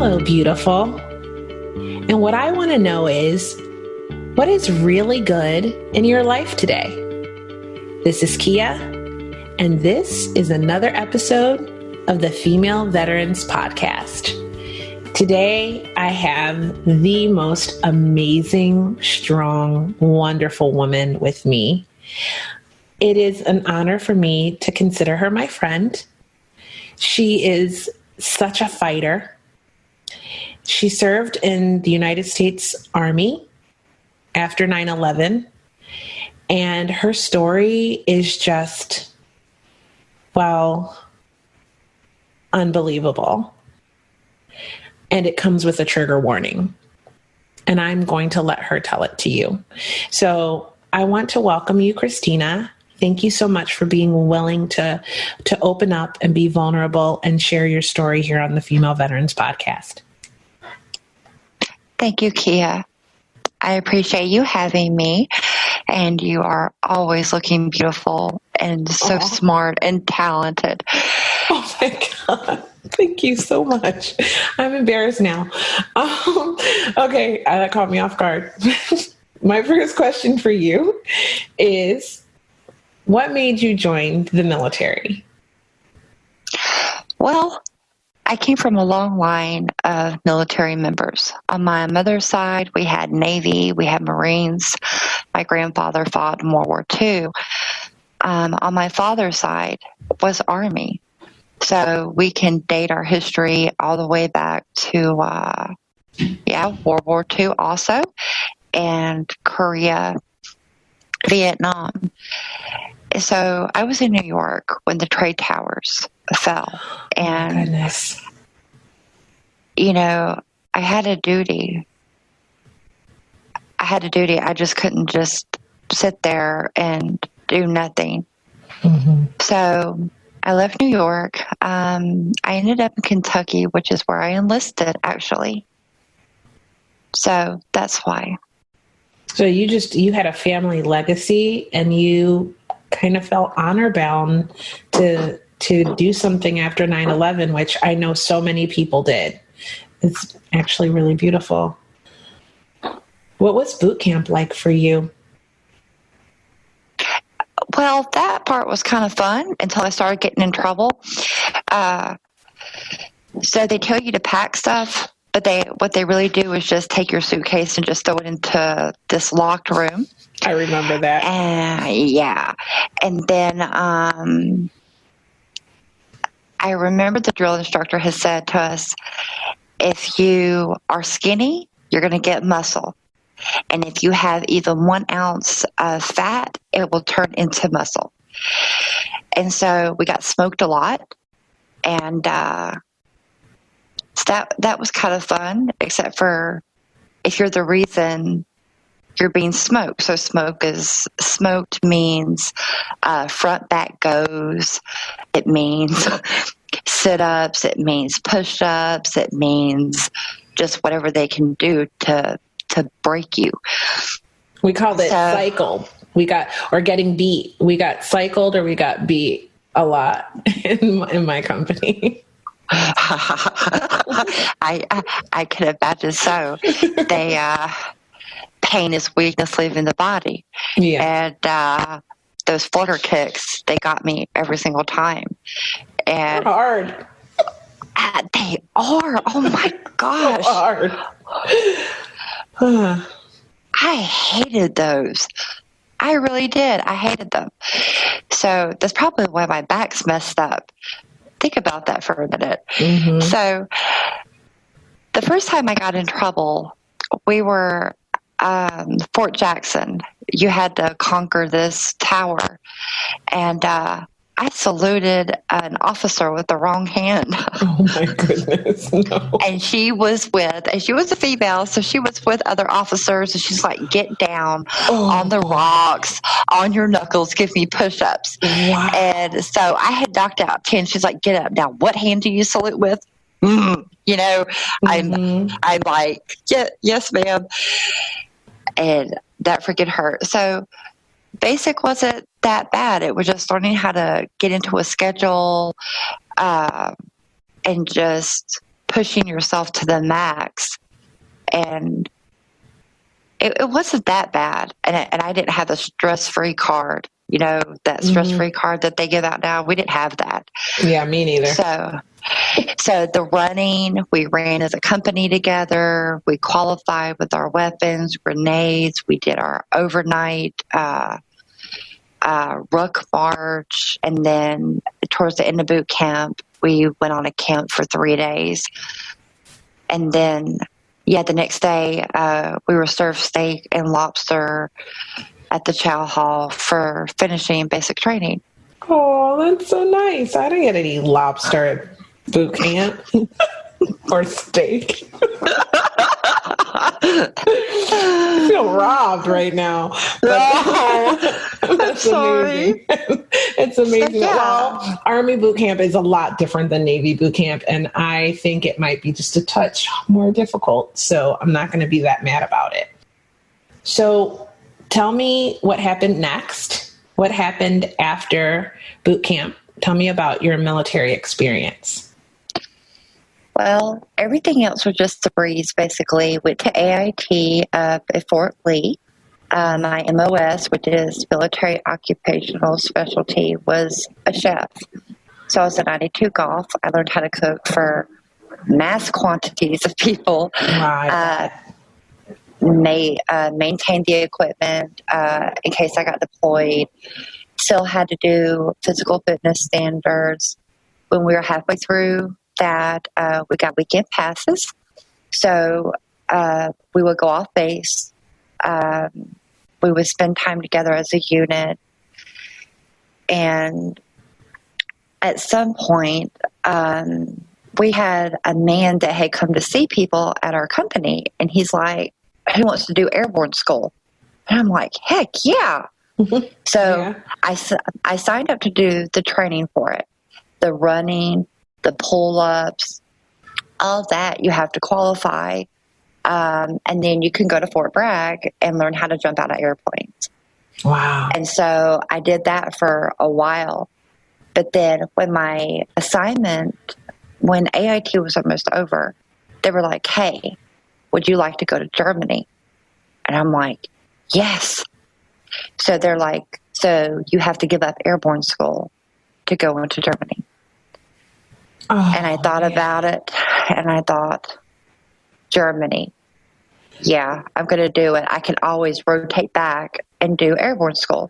Hello, beautiful. And what I want to know is, what is really good in your life today? This is Kia, and this is another episode of the Female Veterans Podcast. Today, I have the most amazing, strong, wonderful woman with me. It is an honor for me to consider her my friend. She is such a fighter. She served in the United States Army after 9/11, and her story is just, well, unbelievable. And it comes with a trigger warning, and I'm going to let her tell it to you. So I want to welcome you, Christina. Thank you so much for being willing to open up and be vulnerable and share your story here on the Female Veterans Podcast. Thank you, Kia. I appreciate you having me, and you are always looking beautiful and so smart and talented. Oh my God. Thank you so much. I'm embarrassed now. Okay, that caught me off guard. My first question for you is, what made you join the military? Well, I came from a long line of military members. On my mother's side, we had Navy, we had Marines. My grandfather fought in World War II. On my father's side was Army. So we can date our history all the way back to, World War II also, and Korea, Vietnam. So I was in New York when the trade towers fell. And, oh, goodness. I had a duty. I just couldn't just sit there and do nothing. Mm-hmm. So I left New York. I ended up in Kentucky, which is where I enlisted, actually. So that's why. So you had a family legacy, and you kind of felt honor bound to do something after 9/11, which I know so many people did. It's actually really beautiful. What was boot camp like for you? Well, that part was kind of fun until I started getting in trouble. So they tell you to pack stuff, but what they really do is just take your suitcase and just throw it into this locked room. I remember that. Yeah. And then I remember the drill instructor has said to us, if you are skinny, you're going to get muscle. And if you have even 1 ounce of fat, it will turn into muscle. And so we got smoked a lot. And so that was kind of fun, except for if you're the reason you're being smoked. So smoked means front back goes. It means sit-ups. It means push-ups. It means just whatever they can do to break you. We called it cycled. Getting beat. We got cycled or we got beat a lot in my company. I can imagine so. Pain is weakness leaving the body. Yeah. And those flutter kicks, they got me every single time. And they're hard. They are. Oh my gosh. So hard. I hated those. I really did. I hated them. So that's probably why my back's messed up. Think about that for a minute. Mm-hmm. So the first time I got in trouble, we were Fort Jackson. You had to conquer this tower. And I saluted an officer with the wrong hand. Oh my goodness, no. And she was a female, so she was with other officers, and she's like, get down on the rocks, on your knuckles, give me push-ups. Wow. And so I had knocked out 10. She's like, get up. Now, what hand do you salute with? I'm like, yes, ma'am. And that freaking hurt. So basic wasn't that bad. It was just learning how to get into a schedule and just pushing yourself to the max. And it wasn't that bad. And I didn't have a stress-free card, that stress-free card that they give out now. We didn't have that. Yeah, me neither. So the running, we ran as a company together. We qualified with our weapons, grenades. We did our overnight ruck march. And then towards the end of boot camp, we went on a camp for 3 days. And then, the next day, we were served steak and lobster at the chow hall for finishing basic training. Oh, that's so nice. I didn't get any lobster at boot camp or steak. I feel robbed right now. That's amazing. It's amazing. Yeah. Well, Army boot camp is a lot different than Navy boot camp, and I think it might be just a touch more difficult. So I'm not going to be that mad about it. So tell me what happened next. What happened after boot camp? Tell me about your military experience. Well, everything else was just a breeze, basically. Went to AIT up at Fort Lee. My MOS, which is Military Occupational Specialty, was a chef. So I was a 92 golf. I learned how to cook for mass quantities of people. Maintained the equipment in case I got deployed. Still had to do physical fitness standards. When we were halfway through that, we got weekend passes. So we would go off base. We would spend time together as a unit. And at some point, we had a man that had come to see people at our company. And he's like, who wants to do airborne school? And I'm like, heck yeah. So I signed up to do the training for it. The running, the pull-ups, all that you have to qualify. And then you can go to Fort Bragg and learn how to jump out of airplanes. Wow. And so I did that for a while. But then when AIT was almost over, they were like, hey, would you like to go to Germany? And I'm like, yes. So they're like, so you have to give up airborne school to go into Germany. Oh, and I thought about it, and I thought, Germany. Yeah, I'm going to do it. I can always rotate back and do airborne school.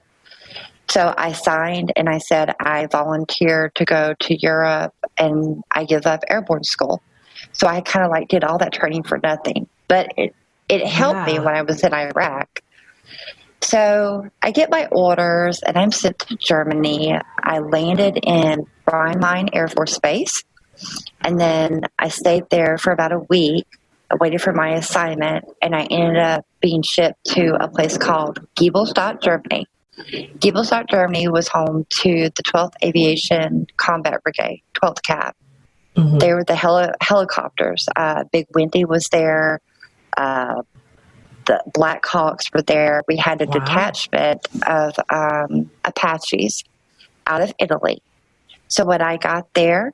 So I signed, and I said I volunteered to go to Europe, and I give up airborne school. So I kind of did all that training for nothing. But it helped me when I was in Iraq. So I get my orders, and I'm sent to Germany. I landed in Rhein-Main Air Force Base, and then I stayed there for about a week. I waited for my assignment, and I ended up being shipped to a place called Giebelstadt, Germany. Giebelstadt, Germany was home to the 12th Aviation Combat Brigade, 12th Cap. Mm-hmm. They were the helicopters. Big Windy was there. The Black Hawks were there. We had a detachment of Apaches out of Italy. So when I got there,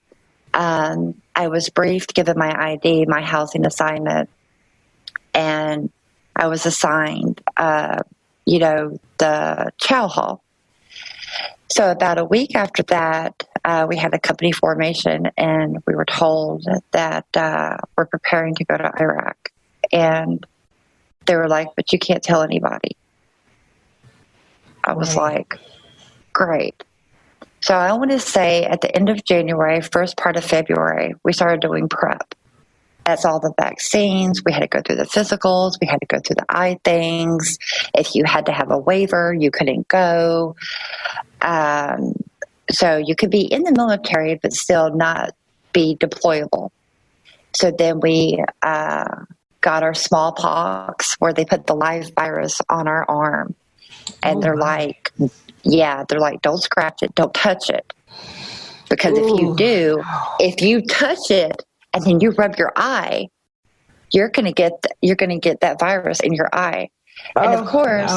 I was briefed, given my ID, my housing assignment, and I was assigned, the chow hall. So about a week after that, we had a company formation, and we were told that we're preparing to go to Iraq. And they were like, but you can't tell anybody. I was like, great. So I want to say at the end of January, first part of February, we started doing prep. That's all the vaccines. We had to go through the physicals. We had to go through the eye things. If you had to have a waiver, you couldn't go. So you could be in the military, but still not be deployable. So then we got our smallpox, where they put the live virus on our arm. And they're like, don't scratch it, don't touch it. Because if you touch it and then you rub your eye, you're going to get that virus in your eye. And of course,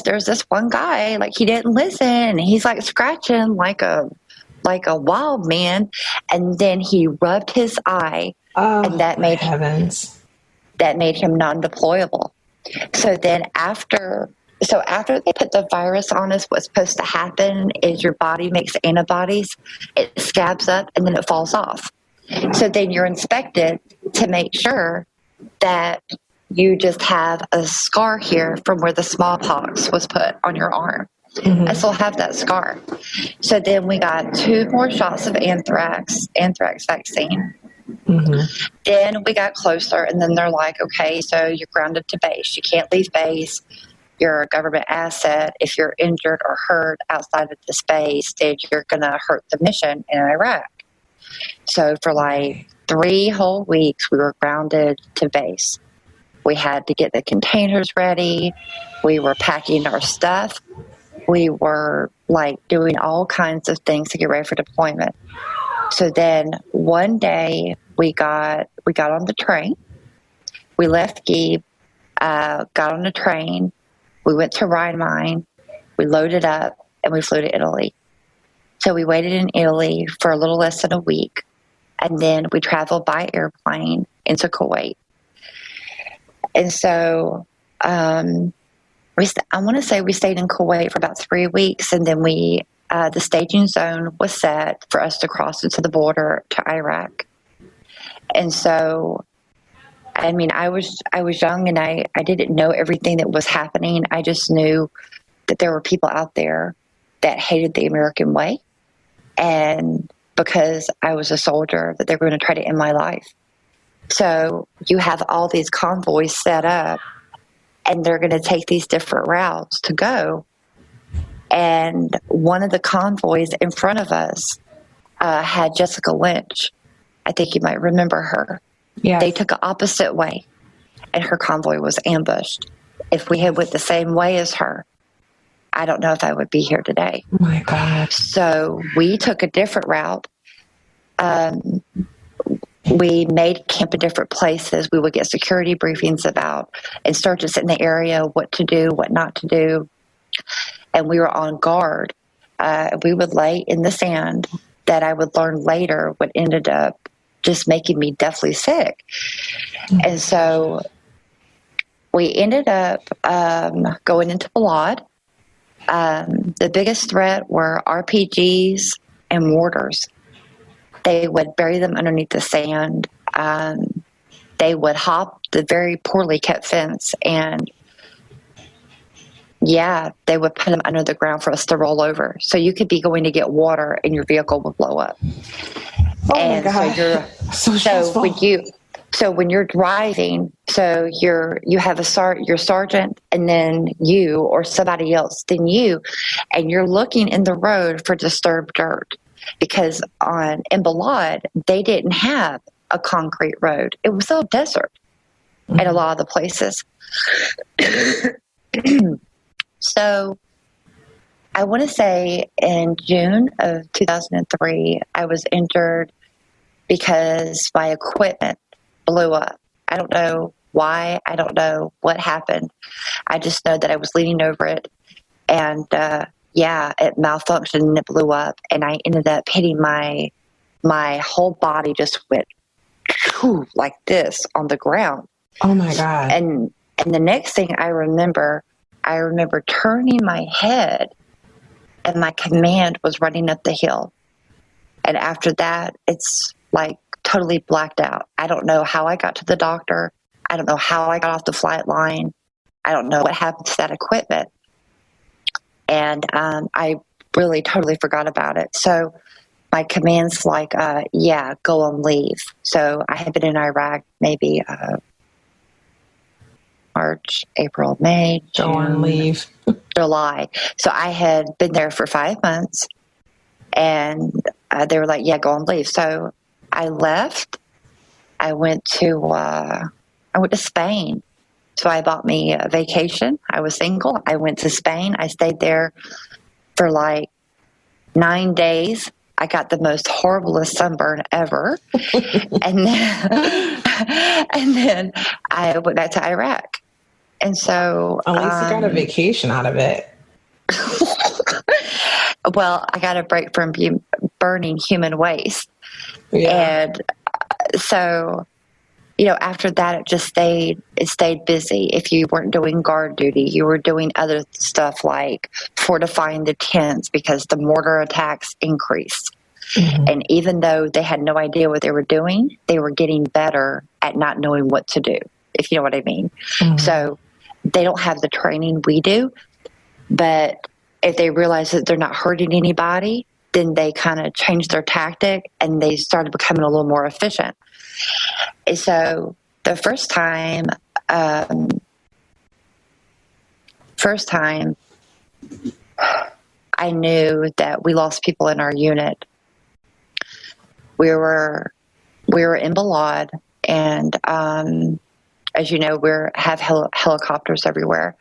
there's this one guy, he didn't listen. He's scratching like a like a wild man. And then he rubbed his eye, and that made him non-deployable. So then after they put the virus on us, what's supposed to happen is your body makes antibodies, it scabs up, and then it falls off. So then you're inspected to make sure that you just have a scar here from where the smallpox was put on your arm. Mm-hmm. I still have that scar. So then we got 2 more shots of anthrax vaccine. Mm-hmm. Then we got closer, and then they're like, okay, so you're grounded to base. You can't leave base. You're a government asset. If you're injured or hurt outside of this base, then you're going to hurt the mission in Iraq. So for like 3 whole weeks, we were grounded to base. We had to get the containers ready. We were packing our stuff. We were like doing all kinds of things to get ready for deployment. So then one day we got on the train. We left Gib, got on the train. We went to Rhine Mine. We loaded up and we flew to Italy. So we waited in Italy for a little less than a week. And then we traveled by airplane into Kuwait. And so I want to say we stayed in Kuwait for about 3 weeks, and then the staging zone was set for us to cross into the border to Iraq. And so, I mean, I was young, and I didn't know everything that was happening. I just knew that there were people out there that hated the American way, and because I was a soldier, that they were going to try to end my life. So you have all these convoys set up, and they're going to take these different routes to go. And one of the convoys in front of us had Jessica Lynch. I think you might remember her. Yeah. They took an opposite way, and her convoy was ambushed. If we had went the same way as her, I don't know if I would be here today. Oh my God. So we took a different route. We made camp in different places. We would get security briefings about insurgents in the area, what to do, what not to do. And we were on guard. We would lay in the sand that I would learn later what ended up just making me deathly sick. Mm-hmm. And so we ended up going into Balad. The biggest threat were RPGs and mortars. They would bury them underneath the sand. They would hop the very poorly kept fence, and they would put them under the ground for us to roll over. So you could be going to get water, and your vehicle would blow up. Oh and my God! So when you're driving, so you have your sergeant, and then you or somebody else, then you, and you're looking in the road for disturbed dirt. Because in Balad, they didn't have a concrete road. It was all desert at a lot of the places. So I want to say in June of 2003, I was injured because my equipment blew up. I don't know why. I don't know what happened. I just know that I was leaning over it, and it malfunctioned and it blew up, and I ended up hitting my whole body just went like this on the ground. Oh my God. And the next thing I remember turning my head, and my command was running up the hill. And after that, it's like totally blacked out. I don't know how I got to the doctor. I don't know how I got off the flight line. I don't know what happened to that equipment. And I really totally forgot about it. So my command's like, go on leave. So I had been in Iraq maybe March, April, May, June, go on leave. July. So I had been there for 5 months, and they were like, go on leave. So I left. I went to Spain. So I bought me a vacation. I was single. I went to Spain. I stayed there for like 9 days. I got the most horriblest sunburn ever. and then I went back to Iraq. And so at least you got a vacation out of it. Well, I got a break from being burning human waste. Yeah. And so, after that, it stayed busy. If you weren't doing guard duty, you were doing other stuff like fortifying the tents because the mortar attacks increased. Mm-hmm. And even though they had no idea what they were doing, they were getting better at not knowing what to do, if you know what I mean. Mm-hmm. So they don't have the training we do, but if they realize that they're not hurting anybody, then they kind of changed their tactic and they started becoming a little more efficient. And so the first time I knew that we lost people in our unit, we were in Balad, and as you know, we have helicopters everywhere.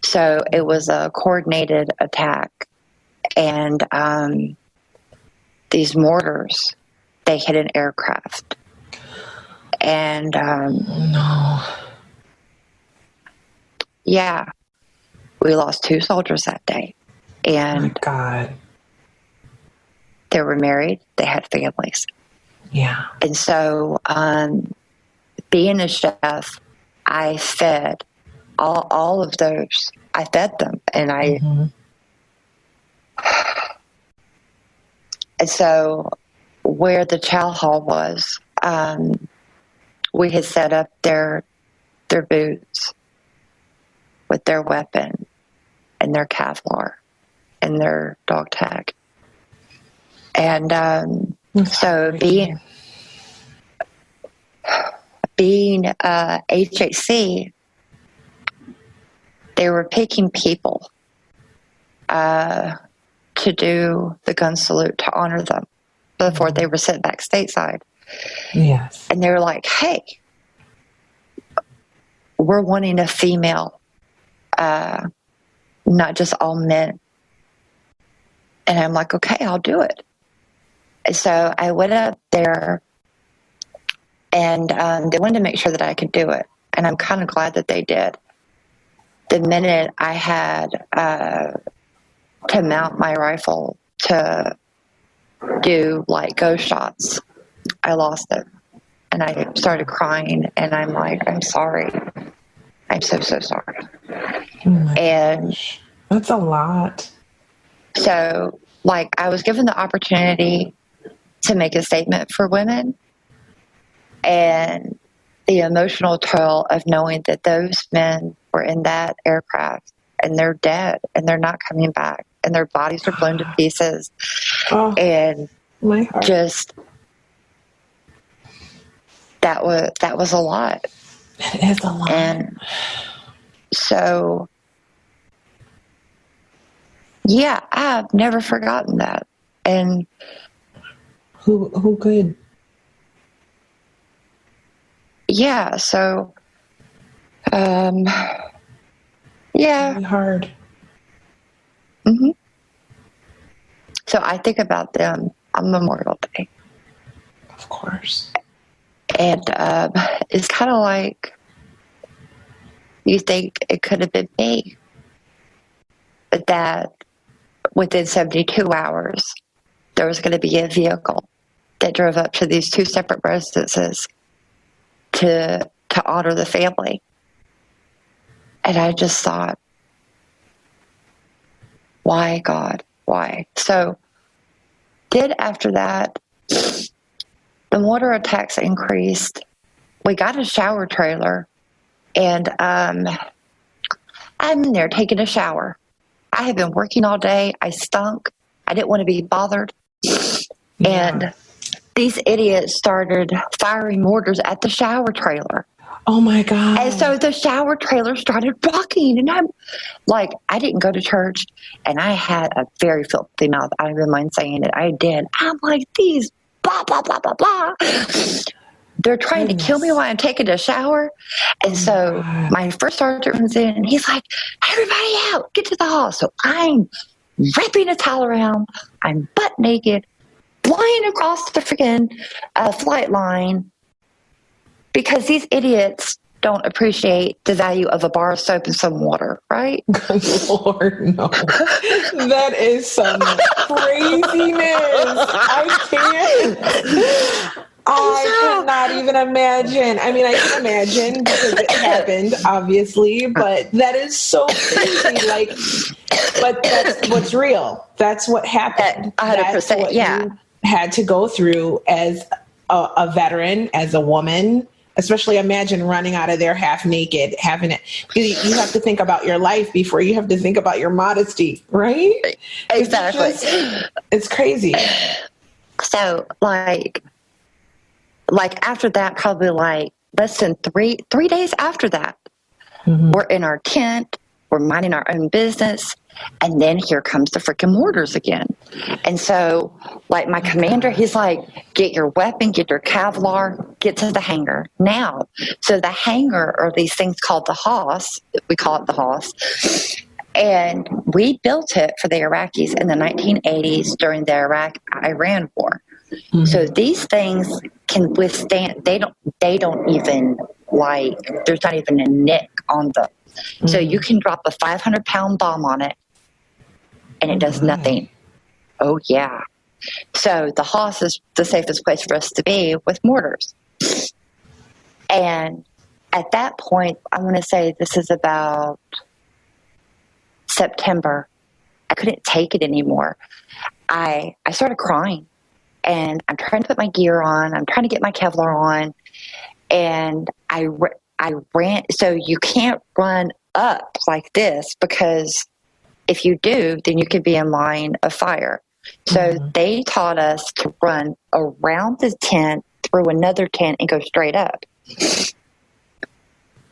So it was a coordinated attack, and these mortars, they hit an aircraft. And no. Yeah, we lost 2 soldiers that day. And my God. They were married, they had families. Yeah. And so being a chef, I fed all of those. I fed them, and Mm-hmm. And so where the chow hall was, we had set up their boots with their weapon and their Kevlar and their dog tag. And so being HHC, they were picking people to do the gun salute to honor them before they were sent back stateside. Yes. And they were like, hey, we're wanting a female, not just all men. And I'm like, okay, I'll do it. And so I went up there, and they wanted to make sure that I could do it. And I'm kind of glad that they did. The minute I had to mount my rifle to do like ghost shots, I lost it. And I started crying, and I'm like, I'm sorry. I'm so sorry. Oh my and gosh. That's a lot. So, like, I was given the opportunity to make a statement for women, and the emotional toll of knowing that those men were in that aircraft and they're dead and they're not coming back and their bodies are blown to pieces. Oh, And my heart. just that was a lot. It is a lot. And so, yeah, I've never forgotten that. And who could? Yeah, so yeah. Really hard. Mm-hmm. So I think about them on Memorial Day. Of course. And it's kind of like you think it could have been me. But that within 72 hours, there was going to be a vehicle that drove up to these 2 separate residences to honor the family. And I just thought, why, God? Why? So then after that, the mortar attacks increased. We got a shower trailer, and I'm in there taking a shower. I had been working all day. I stunk. I didn't want to be bothered. Yeah. And these idiots started firing mortars at the shower trailer. Oh, my God. And so the shower trailer started rocking. And I'm like, I didn't go to church, and I had a very filthy mouth. I don't even mind saying it. I did. I'm like, these blah, blah, blah, blah, blah. They're trying to kill me while I'm taking a shower. And so my first sergeant runs in, and he's like, everybody out, get to the hall. So I'm wrapping a towel around. I'm butt naked, flying across the freaking flight line, because these idiots don't appreciate the value of a bar of soap and some water, right? Lord, no. That is some craziness. I cannot even imagine. I mean, I can imagine because it happened, obviously, but that is so crazy. Like, but that's what's real. That's what happened. 100%, that's what you had to go through as a veteran, as a woman. Especially imagine running out of there half naked, having it. You have to think about your life before you have to think about your modesty, right? Exactly. It's crazy. So like after that, probably like less than three days after that, we're in our tent, we're minding our own business. And then here comes the freaking mortars again. And so, like, my commander, he's like, get your weapon, get your Kevlar, get to the hangar now. So the hangar are these things called the Haas. We call it the Haas. And we built it for the Iraqis in the 1980s during the Iraq-Iran war. Mm-hmm. So these things can withstand, they don't even, like, there's not even a nick on them. Mm-hmm. So you can drop a 500-pound bomb on it, and it does nothing. Oh, yeah. So the Haas is the safest place for us to be with mortars. And at that point, I want to say this is about September. I couldn't take it anymore. I started crying, and I'm trying to put my gear on. I'm trying to get my Kevlar on, and I ran. So you can't run up like this because if you do, then you could be in line of fire. So they taught us to run around the tent, through another tent, and go straight up.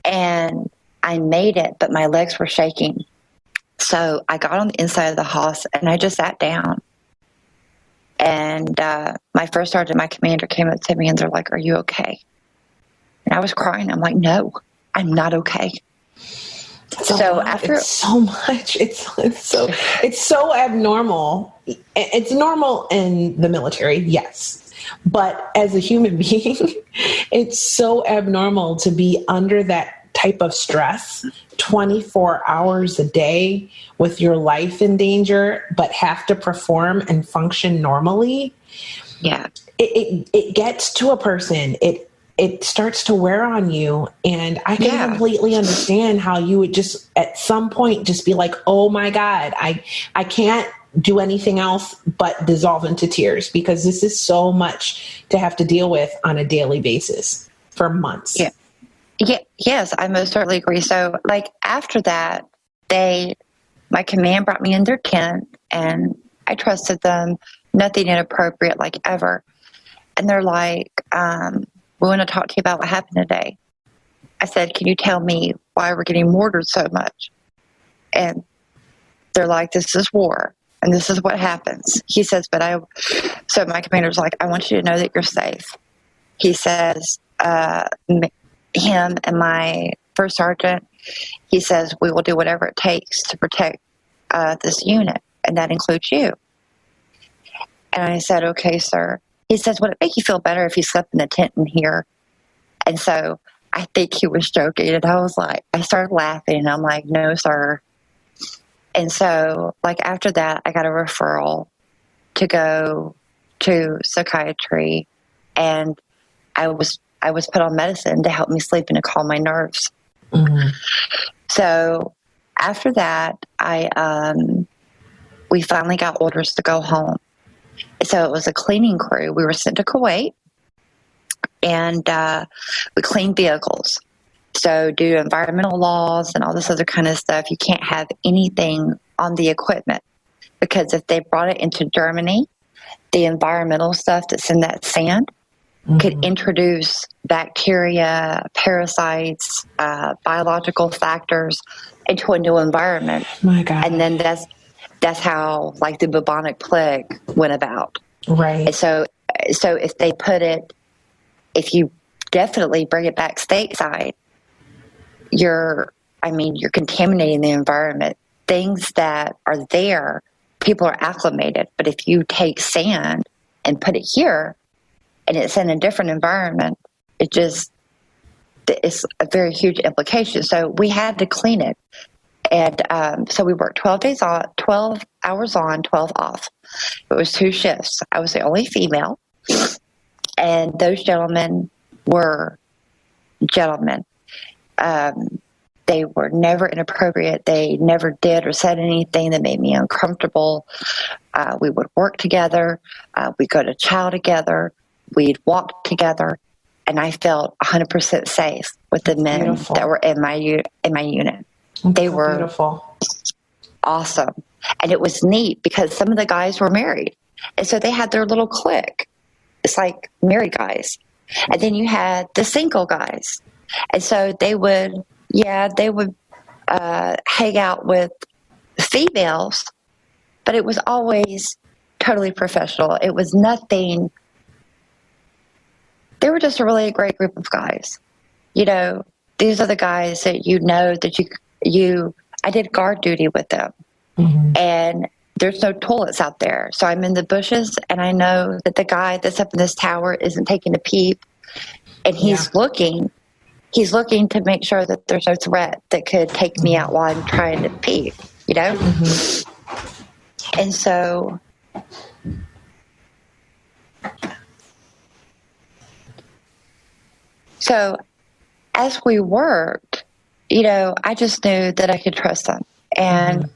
And I made it, but my legs were shaking. So I got on the inside of the Haas, and I just sat down. And my first sergeant, my commander, came up to me, and they're like, "Are you okay?" And I was crying. I'm like, "No, I'm not okay." So after it's so much, it's so abnormal. It's normal in the military, yes, but as a human being, it's so abnormal to be under that type of stress 24 hours a day with your life in danger, but have to perform and function normally. Yeah, it gets to a person. It starts to wear on you. And I can completely understand how you would just at some point just be like, oh my God, I can't do anything else but dissolve into tears because this is so much to have to deal with on a daily basis for months. Yeah. Yes, I most certainly agree. So like after that, my command brought me in their tent, and I trusted them, nothing inappropriate like ever. And they're like, we want to talk to you about what happened today. I said, can you tell me why we're getting mortared so much? And they're like, this is war, and this is what happens. He says, so my commander's like, I want you to know that you're safe. He says, him and my first sergeant, he says, we will do whatever it takes to protect this unit, and that includes you. And I said, okay, sir. He says, would it make you feel better if you slept in the tent in here? And so I think he was joking. And I was like, I started laughing. And I'm like, no, sir. And so, like, after that, I got a referral to go to psychiatry. And I was put on medicine to help me sleep and to calm my nerves. Mm-hmm. So after that, we finally got orders to go home. So it was a cleaning crew. We were sent to Kuwait, and we cleaned vehicles. So due to environmental laws and all this other kind of stuff, you can't have anything on the equipment, because if they brought it into Germany, the environmental stuff that's in that sand could introduce bacteria, parasites, biological factors into a new environment. My God. And then that's how, like, the bubonic plague went about. Right. And so if you definitely bring it back stateside, you're contaminating the environment. Things that are there, people are acclimated. But if you take sand and put it here, and it's in a different environment, it's a very huge implication. So we had to clean it. And so we worked 12 hours on, 12 off. It was 2 shifts. I was the only female. And those gentlemen were gentlemen. They were never inappropriate. They never did or said anything that made me uncomfortable. We would work together. We'd go to chow together. We'd walk together. And I felt 100% safe with the men that were in my unit. They were beautiful, awesome. And it was neat because some of the guys were married. And so they had their little clique. It's like married guys. And then you had the single guys. And so they would hang out with females, but it was always totally professional. It was nothing. They were just a really great group of guys. You know, these are the guys that you know that I did guard duty with them. Mm-hmm. And there's no toilets out there. So I'm in the bushes and I know that the guy that's up in this tower isn't taking a peep. And he's looking to make sure that there's no threat that could take me out while I'm trying to pee, you know? Mm-hmm. And so as we worked, you know, I just knew that I could trust them. And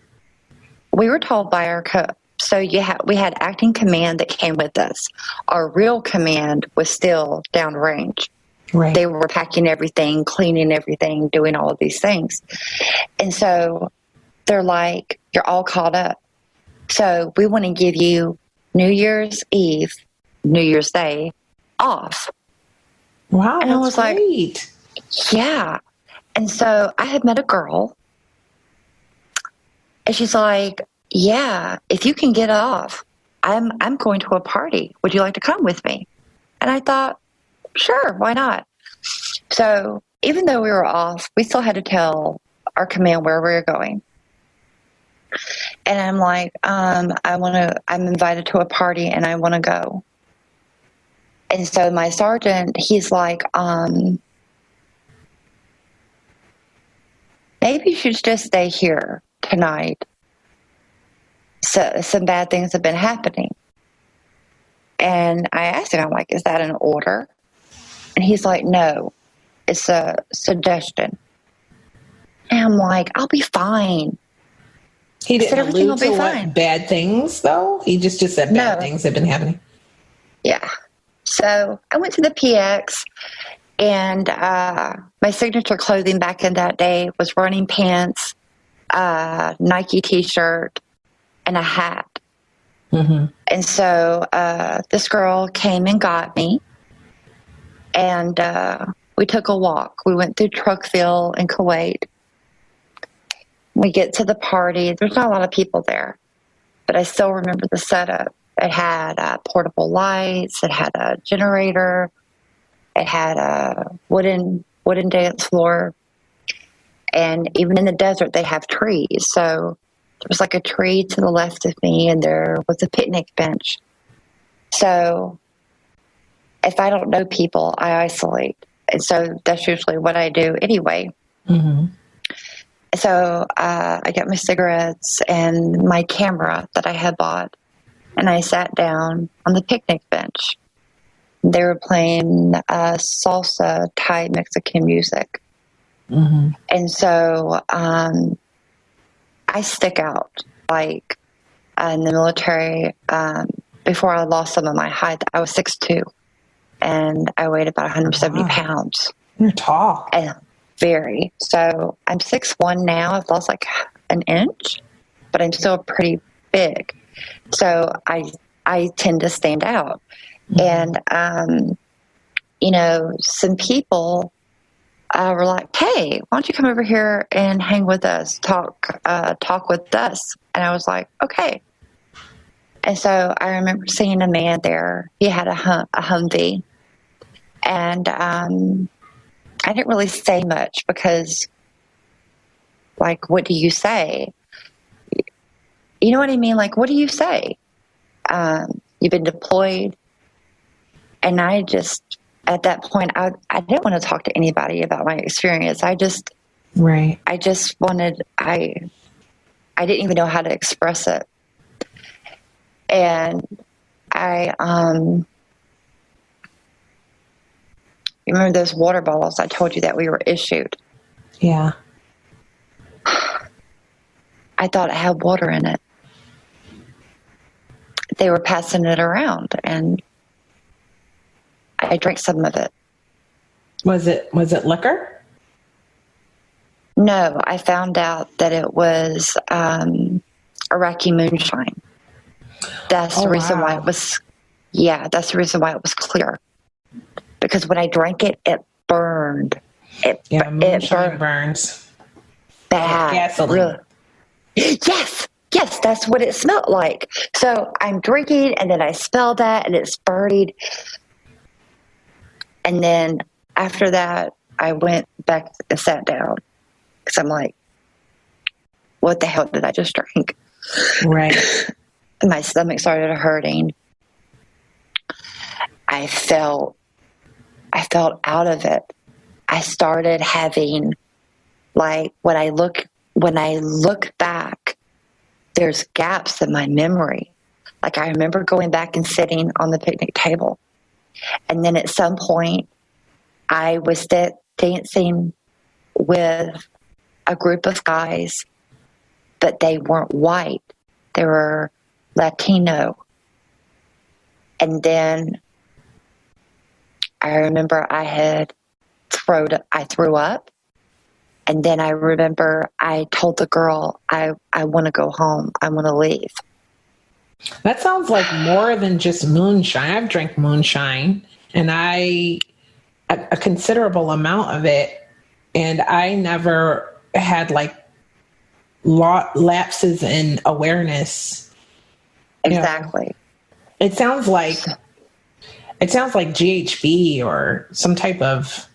we were told by our cook. So we had acting command that came with us. Our real command was still downrange. Right. They were packing everything, cleaning everything, doing all of these things. And so they're like, you're all caught up. So we want to give you New Year's Eve, New Year's Day off. Wow, and that's I was great. Like, yeah. And so I had met a girl. And she's like, yeah, if you can get off, I'm going to a party. Would you like to come with me? And I thought, sure, why not? So even though we were off, we still had to tell our command where we were going. And I'm like, I'm invited to a party and I want to go. And so my sergeant, he's like, maybe you should just stay here tonight. So some bad things have been happening. And I asked him, I'm like, is that an order? And he's like, no, it's a suggestion. And I'm like, I'll be fine. He didn't allude to what bad things, though? He just said bad things have been happening. Yeah. So I went to the PX, and my signature clothing back in that day was running pants, Nike T-shirt, and a hat. Mm-hmm. And so this girl came and got me, and we took a walk. We went through Truckville in Kuwait. We get to the party. There's not a lot of people there, but I still remember the setup. It had portable lights. It had a generator. It had a wooden dance floor. And even in the desert, they have trees. So there was like a tree to the left of me, and there was a picnic bench. So if I don't know people, I isolate. And so that's usually what I do anyway. Mm-hmm. So I got my cigarettes and my camera that I had bought, and I sat down on the picnic bench. They were playing salsa Thai Mexican music. Mm-hmm. And so I stick out. Like in the military, before I lost some of my height, I was 6'2", and I weighed about 170 pounds. You're tall. And very. So I'm 6'1" now. I've lost like an inch, but I'm still pretty big. So I tend to stand out. Mm-hmm. And, you know, some people were like, hey, why don't you come over here and hang with us, talk with us. And I was like, okay. And so I remember seeing a man there. He had a Humvee. And I didn't really say much because, like, what do you say? You know what I mean? Like, what do you say? You've been deployed. And I at that point, I didn't want to talk to anybody about my experience. I just wanted, I didn't even know how to express it. And you remember those water bottles I told you that we were issued? Yeah. I thought it had water in it. They were passing it around, and I drank some of it. Was it liquor? No, I found out that it was Iraqi moonshine. That's the reason why it was. Yeah, that's the reason why it was clear. Because when I drank it, it burned. Moonshine burns. Bad. Like gasoline. Really. Yes, that's what it smelled like. So I'm drinking, and then I smell that, and it's burning. And then after that, I went back and sat down because I'm like, what the hell did I just drink? Right. My stomach started hurting. I felt out of it. I started having, like, when I look back, there's gaps in my memory. Like, I remember going back and sitting on the picnic table. And then at some point, I was dancing with a group of guys, but they weren't white. They were Latino. And then I remember I threw up. And then I remember I told the girl, I want to go home. I want to leave. That sounds like more than just moonshine. I've drank moonshine, and a considerable amount of it. And I never had like lapses in awareness. Exactly. You know, it sounds like GHB or some type of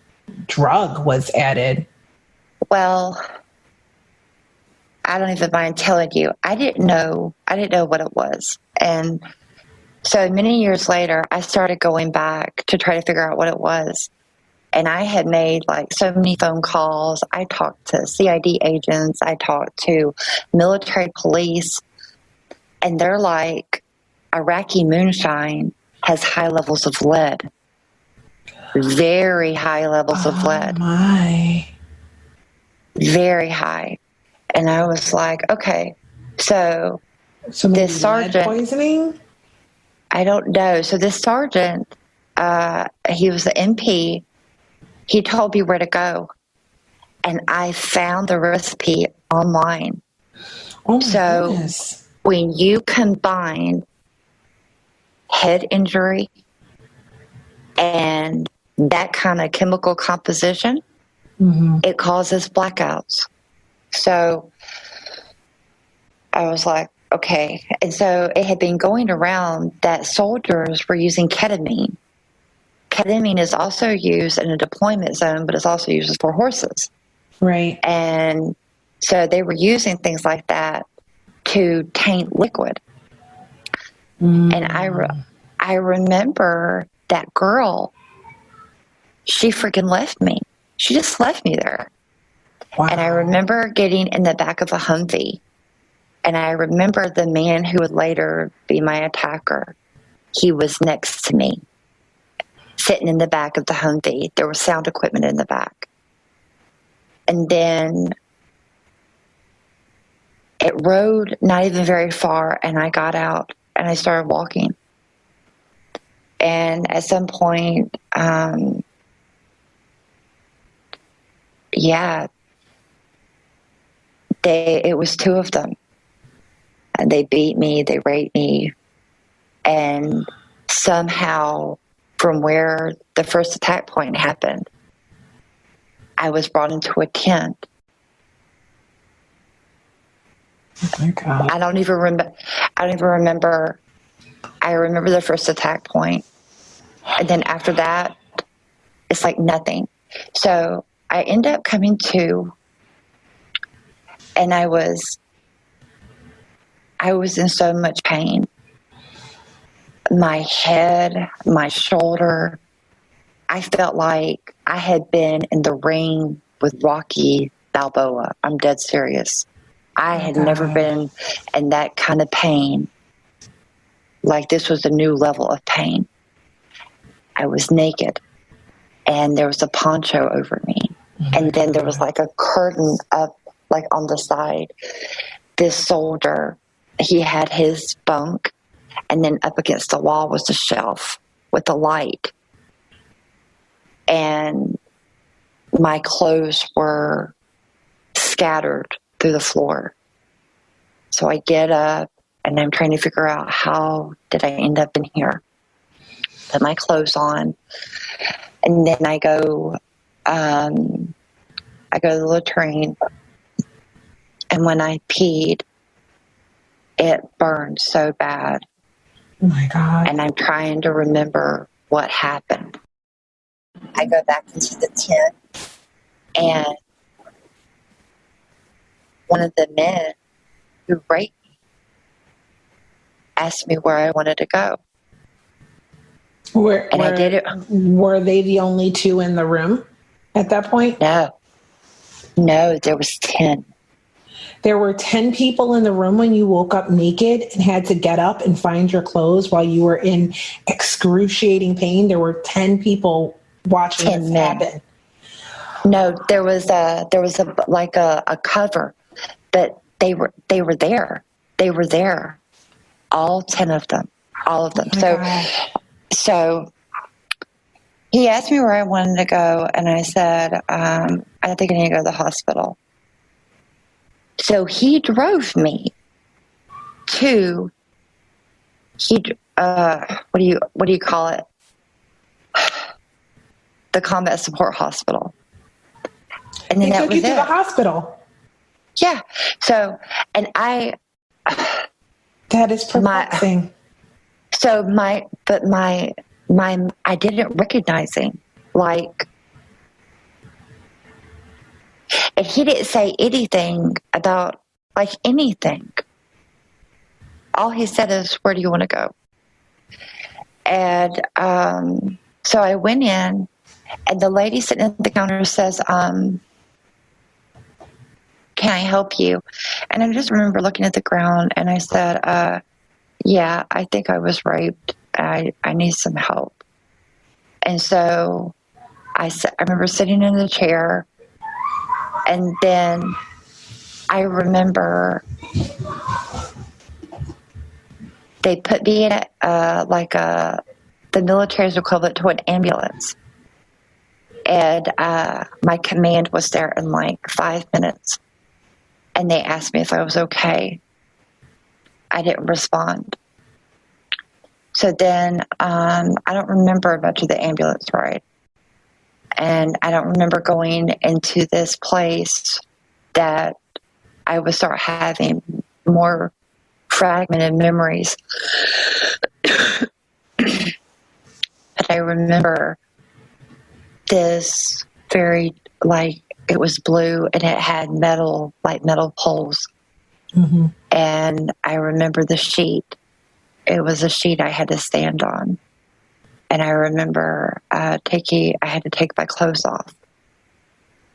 drug was added. Well, I don't even mind telling you. I didn't know what it was. And so many years later, I started going back to try to figure out what it was. And I had made like so many phone calls. I talked to CID agents. I talked to military police. And they're like, Iraqi moonshine has high levels of lead. Very high levels of lead. Oh, my. Very high. And I was like, okay, so this sergeant, lead poisoning? I don't know. So this sergeant, he was the MP. He told me where to go, and I found the recipe online. Oh my goodness. When you combine head injury and that kind of chemical composition, it causes blackouts. So I was like, okay. And so it had been going around that soldiers were using ketamine. Ketamine is also used in a deployment zone, but it's also used for horses. Right. And so they were using things like that to taint liquid. And I remember that girl, she freaking left me. She just left me there. Wow. And I remember getting in the back of a Humvee. And I remember the man who would later be my attacker. He was next to me, sitting in the back of the Humvee. There was sound equipment in the back. And then it rode not even very far, and I got out and I started walking. And at some point, it was two of them. And they beat me, they raped me, and somehow from where the first attack point happened, I was brought into a tent. Oh my God. I don't even remember. I remember the first attack point. And then after that, it's like nothing. So I end up coming to, and I was in so much pain. My head, my shoulder, I felt like I had been in the ring with Rocky Balboa. I'm dead serious. I had never been in that kind of pain. Like, this was a new level of pain. I was naked, and there was a poncho over me. And then there was like a curtain up, like on the side. This soldier, he had his bunk, and then up against the wall was the shelf with a light. And my clothes were scattered through the floor. So I get up, and I'm trying to figure out, how did I end up in here? Put my clothes on, and then I go to the latrine, and when I peed, it burned so bad. Oh my God. And I'm trying to remember what happened. I go back into the tent, and one of the men who raped me asked me where I wanted to go. I did it. Were they the only two in the room at that point? No, there was 10. There were 10 people in the room when you woke up naked and had to get up and find your clothes while you were in excruciating pain. There were 10 people watching this happen. No, there was a cover, but they were there. They were there. All 10 of them. All of them. So he asked me where I wanted to go, and I said, I think I need to go to the hospital. So he drove me to what do you call it? The combat support hospital. And then he that took was you to the hospital. Yeah. So, and that is perplexing. I didn't recognize him. Like, and he didn't say anything about, like, anything. All he said is, where do you want to go? And so I went in, and the lady sitting at the counter says, can I help you? And I just remember looking at the ground, and I said, yeah, I think I was raped. I need some help. And so I remember sitting in the chair, and then I remember they put me in the military's equivalent to an ambulance. And my command was there in like 5 minutes. And they asked me if I was okay. I didn't respond. So then I don't remember much of the ambulance ride. And I don't remember going into this place that I would start having more fragmented memories. But I remember this very, like, it was blue and it had metal poles. Mm-hmm. And I remember the sheet. It was a sheet I had to stand on. And I remember I had to take my clothes off.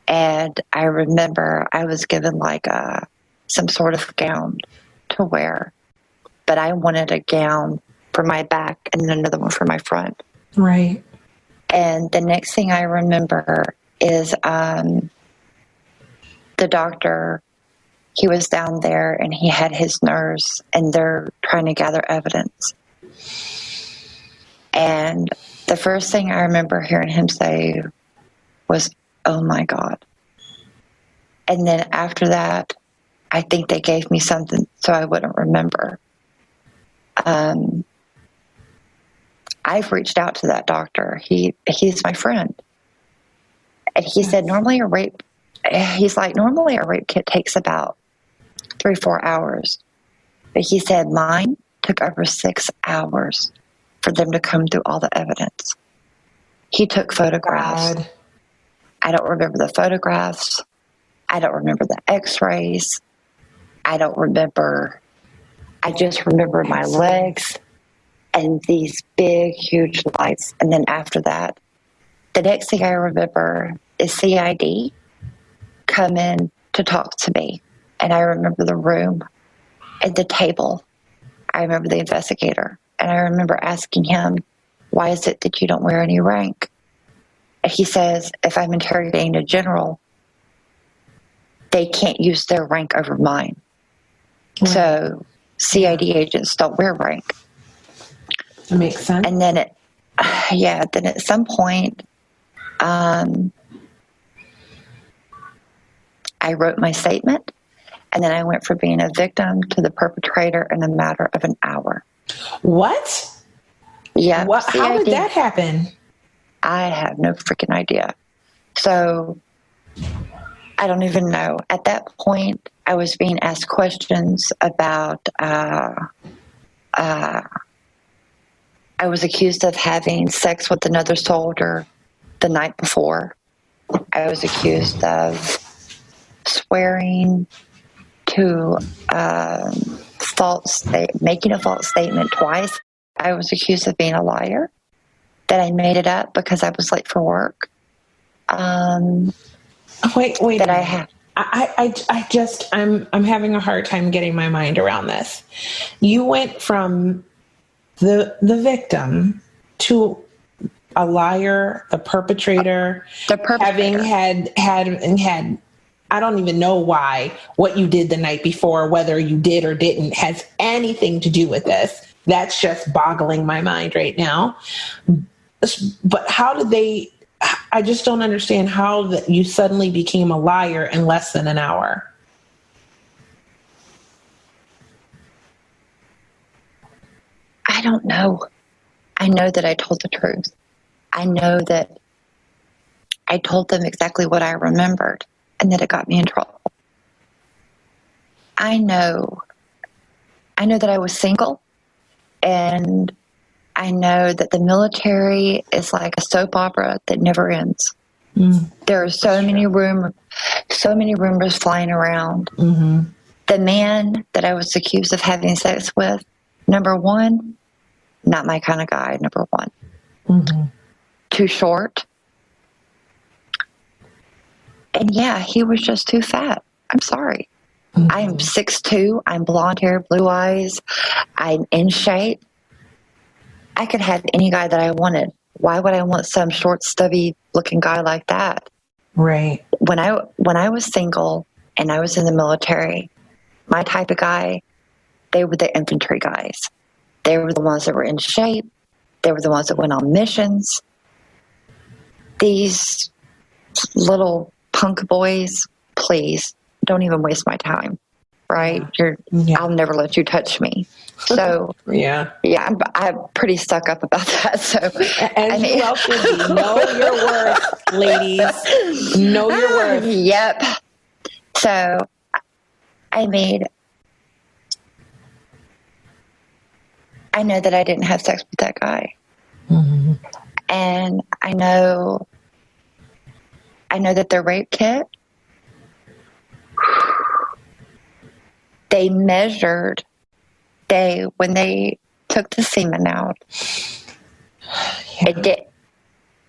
And I remember I was given like some sort of gown to wear. But I wanted a gown for my back and another one for my front. Right. And the next thing I remember is the doctor, he was down there and he had his nurse and they're trying to gather evidence. And the first thing I remember hearing him say was, "Oh my God." And then after that, I think they gave me something so I wouldn't remember. I've reached out to that doctor. He's my friend. And he said, normally a rape kit takes about 3-4 hours. But he said mine took over 6 hours for them to come through all the evidence. He took photographs. God. I don't remember the photographs. I don't remember the x-rays. I just remember my legs and these big, huge lights. And then after that, The next thing I remember is CID come in to talk to me. And I remember the room and the table. I remember the investigator. And I remember asking him, why is it that you don't wear any rank? And he says, if I'm interrogating a general, they can't use their rank over mine. Right. So CID agents don't wear rank. That makes sense. And then then at some point, I wrote my statement, and then I went from being a victim to the perpetrator in a matter of an hour. What? Yeah. How did that happen? I have no freaking idea. So I don't even know. At that point, I was being asked questions about, I was accused of having sex with another soldier the night before. I was accused of swearing to making a false statement twice. I was accused of being a liar, that I made it up because I was late for work. Wait. That I have. I'm having a hard time getting my mind around this. You went from the victim to a liar, the perpetrator. Having had I don't even know what you did the night before, whether you did or didn't, has anything to do with this. That's just boggling my mind right now. But how did I just don't understand how you suddenly became a liar in less than an hour. I don't know. I know that I told the truth. I know that I told them exactly what I remembered, and that it got me in trouble. I know that I was single, and I know that the military is like a soap opera that never ends. There are so many rumors flying around. Mm-hmm. The man that I was accused of having sex with, number one, not my kind of guy, number one. Mm-hmm. Too short. And yeah, he was just too fat. I'm sorry. Mm-hmm. I'm 6'2". I'm blonde hair, blue eyes. I'm in shape. I could have any guy that I wanted. Why would I want some short, stubby looking guy like that? Right. When I was single and I was in the military, my type of guy, they were the infantry guys. They were the ones that were in shape. They were the ones that went on missions. These little punk boys, please don't even waste my time. Right? I'll never let you touch me. So yeah, I'm pretty stuck up about that. So you well should be. Know your worth, ladies. Know your worth. Yep. So I know that I didn't have sex with that guy, mm-hmm. And I know that the rape kit. They measured, when they took the semen out, yeah.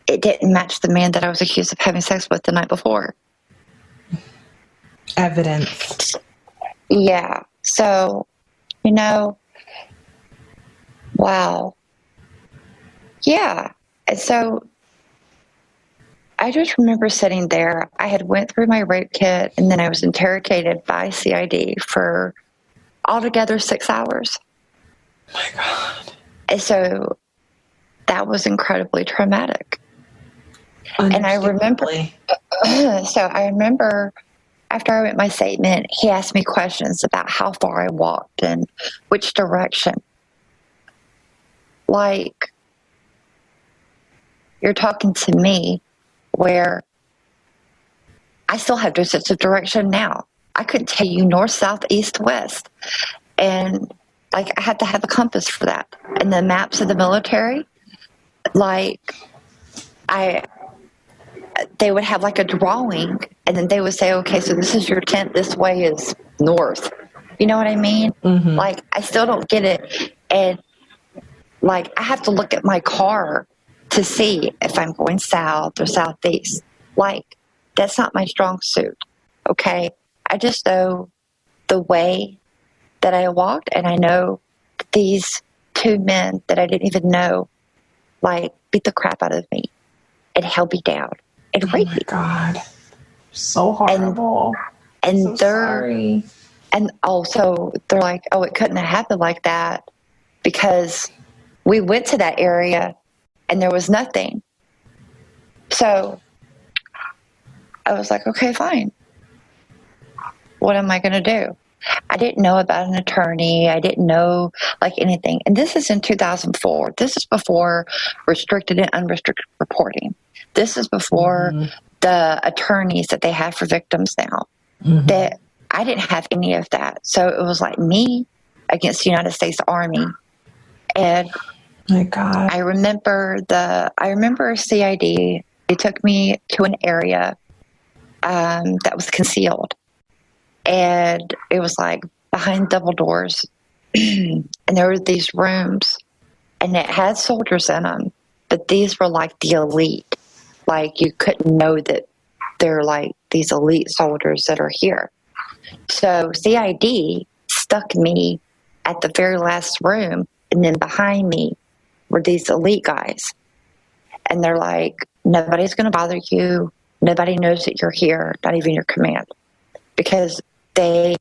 It didn't match the man that I was accused of having sex with the night before. Evidence. Yeah. So, wow. Yeah. And so I just remember sitting there. I had went through my rape kit, and then I was interrogated by CID for altogether 6 hours. Oh my God. And so that was incredibly traumatic. And I remember, after I wrote my statement, he asked me questions about how far I walked and which direction. Like, you're talking to me where I still have no sense of direction now. I couldn't tell you north, south, east, west. And I had to have a compass for that. And the maps of the military, they would have a drawing, and then they would say, okay, so this is your tent, this way is north. You know what I mean? Mm-hmm. I still don't get it. And I have to look at my car to see if I'm going south or southeast. Like, that's not my strong suit, okay? I just know the way that I walked, and I know these two men that I didn't even know, like, beat the crap out of me and held me down and raped me. Oh, my God. So horrible. And so sorry. And also, they're like, oh, it couldn't have happened like that because we went to that area and there was nothing. So I was like, okay, fine. What am I going to do? I didn't know about an attorney. I didn't know like anything. And this is in 2004. This is before restricted and unrestricted reporting. This is before the attorneys that they have for victims now. That I didn't have any of that. So it was like me against the United States Army. And my God. I remember CID, they took me to an area that was concealed. And it was like behind double doors. And there were these rooms, and it had soldiers in them, but these were like the elite. Like, you couldn't know that they're like these elite soldiers that are here. So CID stuck me at the very last room, and then behind me were these elite guys. And they're like, nobody's going to bother you. Nobody knows that you're here, not even your command. Because they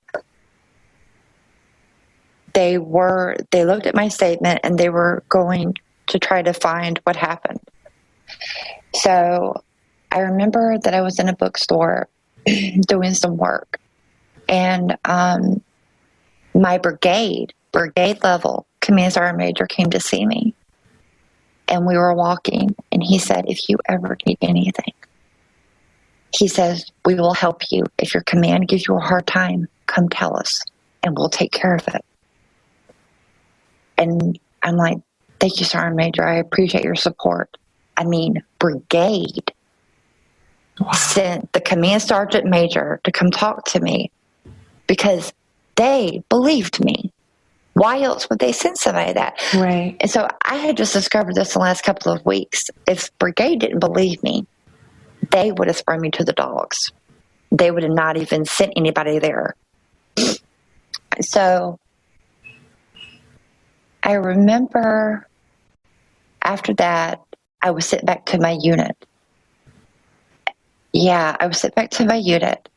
looked at my statement, and they were going to try to find what happened. So I remember that I was in a bookstore doing some work, and my brigade level command sergeant major came to see me, and we were walking, and he said, if you ever need anything, he says, we will help you. If your command gives you a hard time, come tell us, and we'll take care of it. And I'm like, thank you, Sergeant Major. I appreciate your support. I mean, brigade sent the command sergeant major to come talk to me because they believed me. Why else would they send somebody that? Right. And so I had just discovered this in the last couple of weeks. If brigade didn't believe me, they would have thrown me to the dogs. They would have not even sent anybody there. So I remember after that, I was sent back to my unit. Yeah, I was sent back to my unit,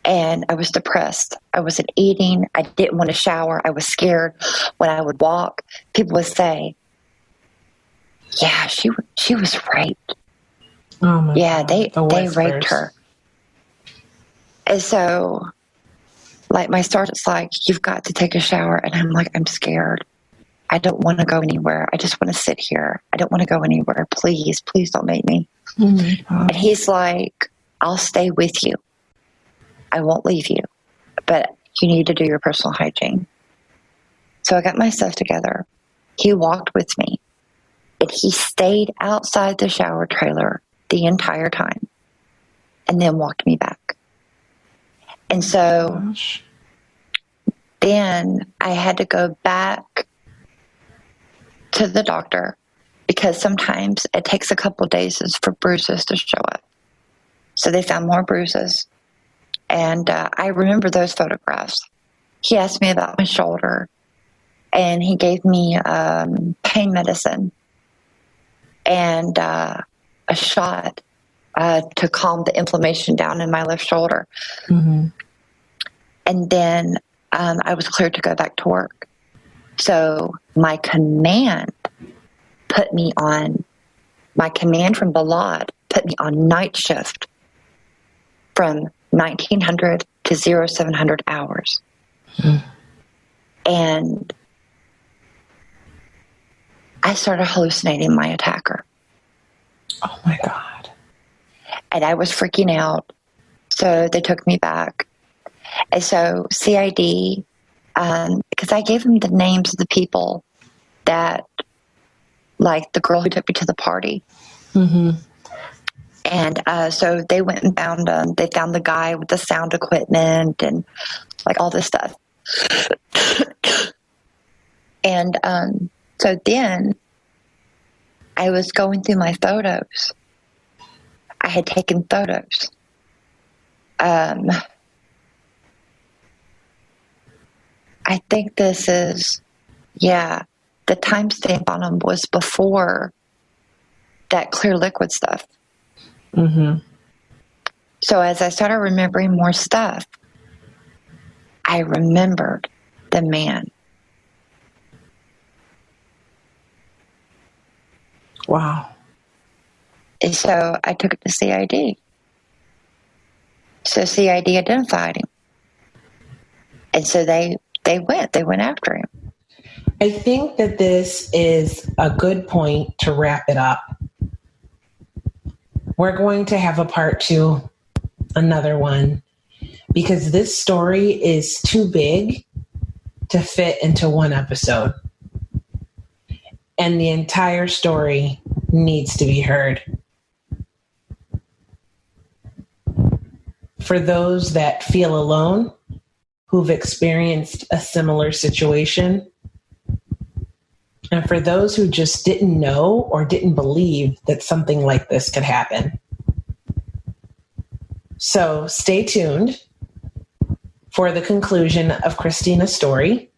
and I was depressed. I wasn't eating. I didn't want to shower. I was scared. When I would walk, people would say, yeah, she was raped. Oh my God. They raped her. And so, like, my sergeant's like, you've got to take a shower. And I'm like, I'm scared. I don't want to go anywhere. I just want to sit here. I don't want to go anywhere. Please don't make me. Oh my God. And he's like, I'll stay with you. I won't leave you. But you need to do your personal hygiene. So I got my stuff together. He walked with me. And he stayed outside the shower trailer the entire time. And then walked me back. And so then I had to go back to the doctor because sometimes it takes a couple of days for bruises to show up. So they found more bruises. And I remember those photographs. He asked me about my shoulder, and he gave me pain medicine and a shot to calm the inflammation down in my left shoulder. Mm-hmm. And then I was cleared to go back to work. So my command from Balad put me on night shift from 1900 to 0700 hours. Mm. And I started hallucinating my attacker. Oh my God. And I was freaking out. So they took me back. And so CID, because I gave them the names of the people that, like the girl who took me to the party. Mm-hmm. And so they went and found them. They found the guy with the sound equipment and like all this stuff. And so then I was going through my photos. I had taken photos. I think this is, the timestamp on them was before that clear liquid stuff. Mm-hmm. So as I started remembering more stuff, I remembered the man. Wow. And so I took it to CID. So CID identified him. And so they went after him. I think that this is a good point to wrap it up. We're going to have a part 2, another one, because this story is too big to fit into one episode. And the entire story needs to be heard. For those that feel alone, who've experienced a similar situation, and for those who just didn't know or didn't believe that something like this could happen. So stay tuned for the conclusion of Christina's story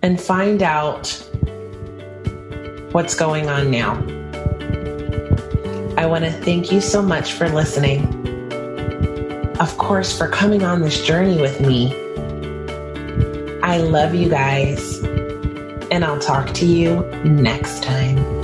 and find out what's going on now. I want to thank you so much for listening. Of course, for coming on this journey with me. I love you guys, and I'll talk to you next time.